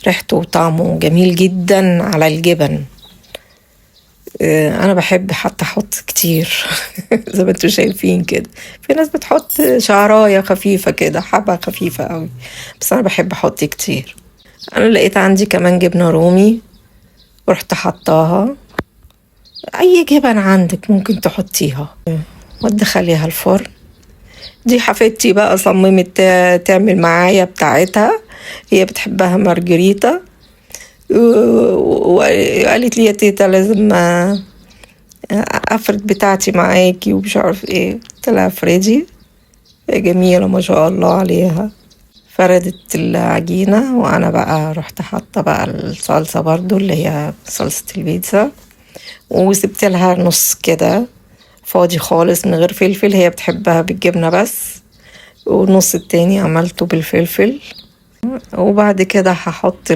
ريحته وطعمه جميل جدا على الجبن. انا بحب حتى احط كتير زي ما انتوا شايفين كده. في ناس بتحط شعرايه خفيفه كده، حبه خفيفه قوي، بس انا بحب احط كتير. انا لقيت عندي كمان جبنه رومي ورحت حطاها. اي جبن عندك ممكن تحطيها وتدخليها الفرن. دي حفيدتي بقى صممت تعمل معايا بتاعتها، هي بتحبها مارجريتا، وقالت لي يا تيتا لازم افرد بتاعتي معاكي ومش عارف ايه. قلت لها افردي، جميلة ما شاء الله عليها. فردت العجينة وانا بقى رحت حاطة بقى الصلصة برضو اللي هي صلصة البيتزا، وسبت لها نص كده فاضي خالص من غير فلفل، هي بتحبها بالجبنة بس، والنص التاني عملته بالفلفل. وبعد كده هحط